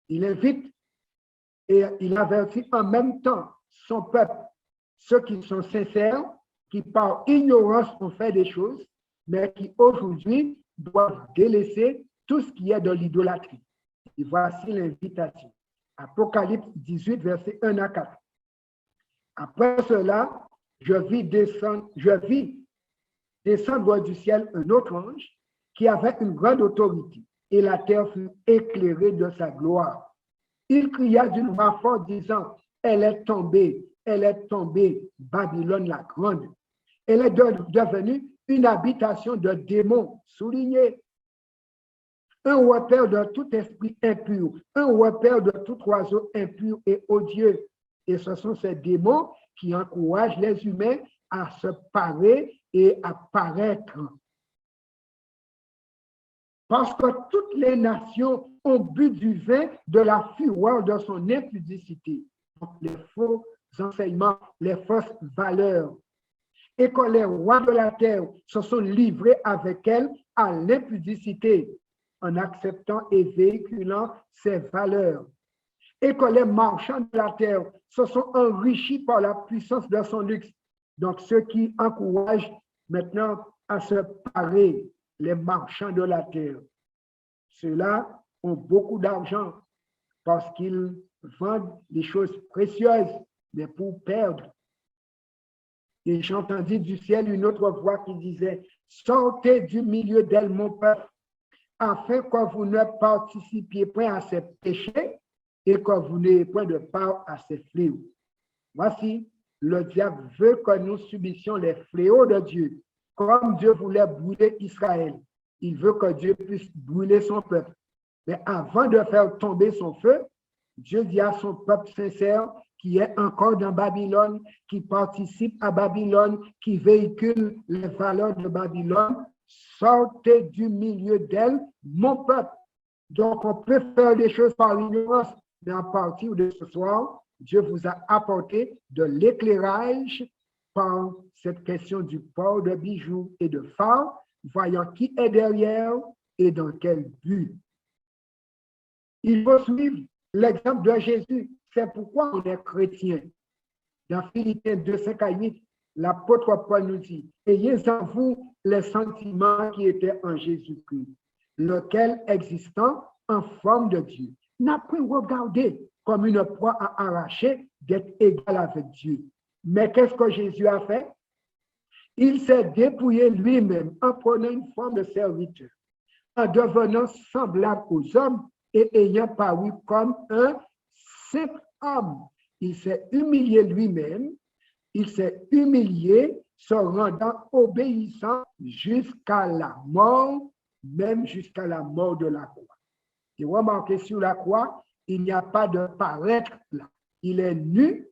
Il invite et il avertit en même temps son peuple, ceux qui sont sincères, qui par ignorance ont fait des choses, mais qui aujourd'hui doivent délaisser tout ce qui est de l'idolâtrie. Et voici l'invitation. Apocalypse 18, versets 1 à 4. Après cela, je vis descendre du ciel un autre ange qui avait une grande autorité, et la terre fut éclairée de sa gloire. Il cria d'une voix forte, disant, elle est tombée, Babylone la grande. Elle est devenue une habitation de démons, souligné, un repère de tout esprit impur, un repère de tout oiseau impur et odieux. Et ce sont ces démons qui encouragent les humains à se parer et à paraître. Parce que toutes les nations ont bu du vin de la fureur de son impudicité. Donc, les faux enseignements, les fausses valeurs. Et que les rois de la terre se sont livrés avec elle à l'impudicité en acceptant et véhiculant ces valeurs. Et que les marchands de la terre se sont enrichis par la puissance de son luxe. Donc, ceux qui encouragent maintenant à se parer, les marchands de la terre, ceux-là ont beaucoup d'argent parce qu'ils vendent des choses précieuses, mais pour perdre. Et j'entendis du ciel une autre voix qui disait, sortez du milieu d'elle, mon peuple, afin que vous ne participiez point à ses péchés et que vous n'ayez point de part à ses fléaux. Voici, le diable veut que nous subissions les fléaux de Dieu, comme Dieu voulait brûler Israël. Il veut que Dieu puisse brûler son peuple. Mais avant de faire tomber son feu, Dieu dit à son peuple sincère qui est encore dans Babylone, qui participe à Babylone, qui véhicule les valeurs de Babylone, sortez du milieu d'elle, mon peuple. Donc, on peut faire des choses par ignorance, mais à partir de ce soir, Dieu vous a apporté de l'éclairage par cette question du port de bijoux et de phares, voyant qui est derrière et dans quel but. Il faut suivre l'exemple de Jésus. C'est pourquoi on est chrétien. Dans Philippiens 2, 5 à 8, l'apôtre Paul nous dit, ayez en vous les sentiments qui étaient en Jésus-Christ, lequel existant en forme de Dieu, n'a point regardé comme une proie à arracher d'être égal avec Dieu. Mais qu'est-ce que Jésus a fait? Il s'est dépouillé lui-même en prenant une forme de serviteur, en devenant semblable aux hommes et ayant paru comme un simple homme. Il s'est humilié lui-même, il s'est humilié, se rendant obéissant jusqu'à la mort, même jusqu'à la mort de la croix. Et remarquez, sur la croix, il n'y a pas de paraître là. Il est nu,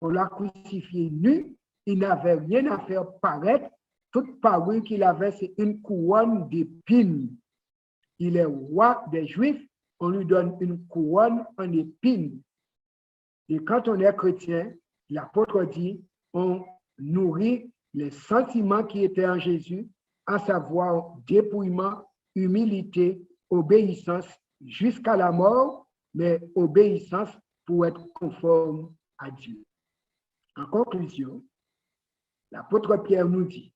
on l'a crucifié nu, il n'avait rien à faire paraître. Toute parure qu'il avait, c'est une couronne d'épines. Il est roi des Juifs, on lui donne une couronne en épines. Et quand on est chrétien, l'apôtre dit, on nourrit les sentiments qui étaient en Jésus, à savoir dépouillement, humilité, obéissance jusqu'à la mort, mais obéissance pour être conforme à Dieu. En conclusion, l'apôtre Pierre nous dit,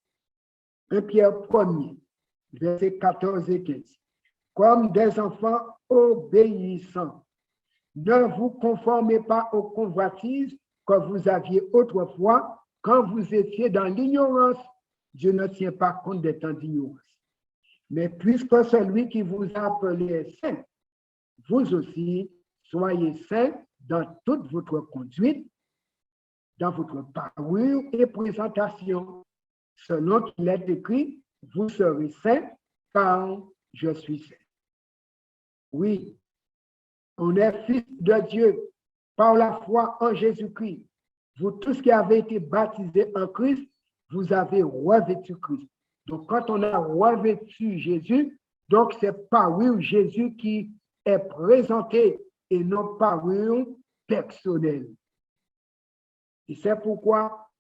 1 Pierre 1er, versets 14 et 15, comme des enfants obéissants, ne vous conformez pas aux convoitises que vous aviez autrefois quand vous étiez dans l'ignorance. Dieu ne tient pas compte des temps d'ignorance. Mais puisque celui qui vous a appelé est saint, vous aussi soyez saints dans toute votre conduite, dans votre parure et présentation. Selon qu'il est écrit, vous serez saints car je suis saint. Oui, on est fils de Dieu par la foi en Jésus-Christ. Vous tous qui avez été baptisés en Christ, vous avez revêtu Christ. Donc, quand on a revêtu Jésus, donc c'est parure Jésus qui est présenté et non parure personnelle. Et c'est pourquoi,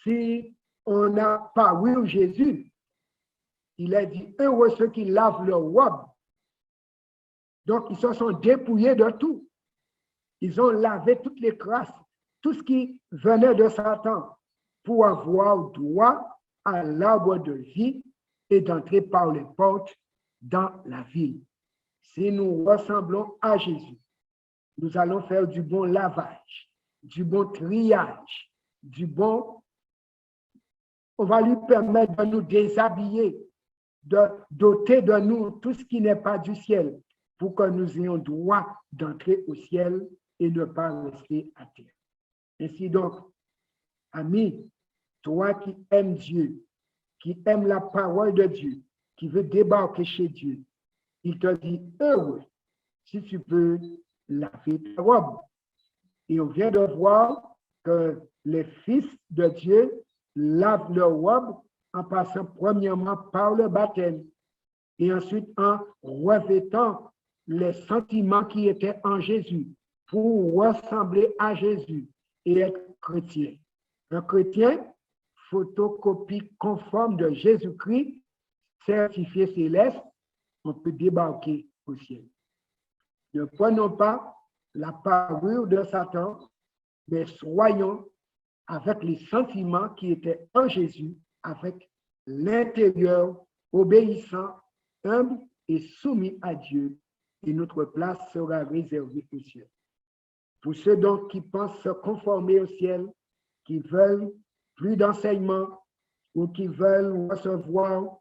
si on a parure Jésus, il est dit, heureux ceux qui lavent leur robe. Donc, ils se sont dépouillés de tout. Ils ont lavé toutes les crasses, tout ce qui venait de Satan pour avoir droit à l'arbre de vie et d'entrer par les portes dans la ville. Si nous ressemblons à Jésus, nous allons faire du bon lavage, du bon triage, on va lui permettre de nous déshabiller, de doter de nous tout ce qui n'est pas du ciel, pour que nous ayons droit d'entrer au ciel et ne pas rester à terre. Ainsi donc, ami, toi qui aimes Dieu, qui aime la parole de Dieu, qui veut débarquer chez Dieu, il te dit heureux si tu peux laver ta robe. Et on vient de voir que les fils de Dieu lavent leur robe en passant premièrement par le baptême et ensuite en revêtant les sentiments qui étaient en Jésus pour ressembler à Jésus et être chrétien. Un chrétien, photocopie conforme de Jésus-Christ, certifié céleste, on peut débarquer au ciel. Ne prenons pas la parure de Satan, mais soyons avec les sentiments qui étaient en Jésus, avec l'intérieur obéissant, humble et soumis à Dieu, et notre place sera réservée au ciel. Pour ceux donc qui pensent se conformer au ciel, qui veulent plus d'enseignement ou qui veulent recevoir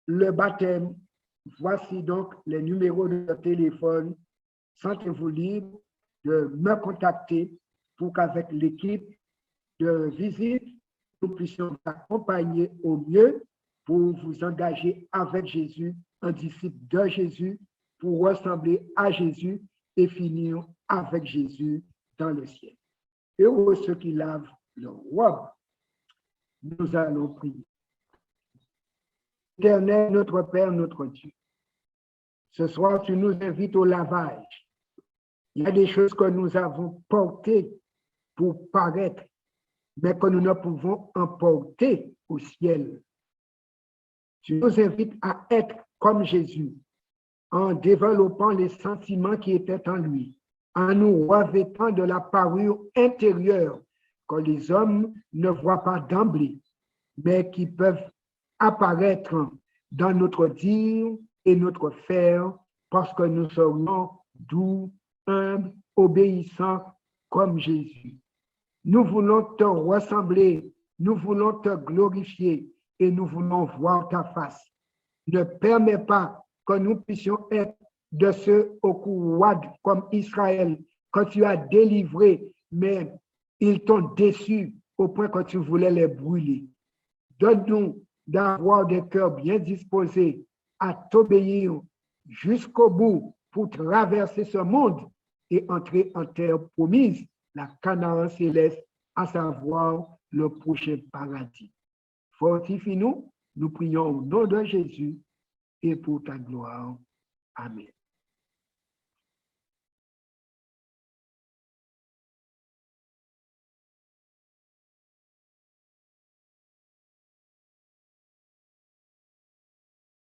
le baptême, voici donc les numéros de téléphone. Sentez-vous libre de me contacter pour qu'avec l'équipe de visite, nous puissions vous accompagner au mieux pour vous engager avec Jésus, un disciple de Jésus, pour ressembler à Jésus et finir avec Jésus dans le ciel. Heureux ceux qui lavent leur robe. Nous allons prier. Éternel, notre Père, notre Dieu, ce soir, tu nous invites au lavage. Il y a des choses que nous avons portées pour paraître, mais que nous ne pouvons emporter au ciel. Tu nous invites à être comme Jésus, en développant les sentiments qui étaient en lui, en nous revêtant de la parure intérieure que les hommes ne voient pas d'emblée, mais qui peuvent apparaître dans notre dire et notre faire, parce que nous serons doux, humbles, obéissants comme Jésus. Nous voulons te ressembler, nous voulons te glorifier et nous voulons voir ta face. Ne permets pas que nous puissions être de ceux au cou roide comme Israël, que tu as délivré, mais ils t'ont déçu au point que tu voulais les brûler. Donne-nous d'avoir des cœurs bien disposés à t'obéir jusqu'au bout pour traverser ce monde et entrer en terre promise, la Canaan céleste, à savoir le prochain paradis. Fortifie-nous, nous prions au nom de Jésus et pour ta gloire. Amen.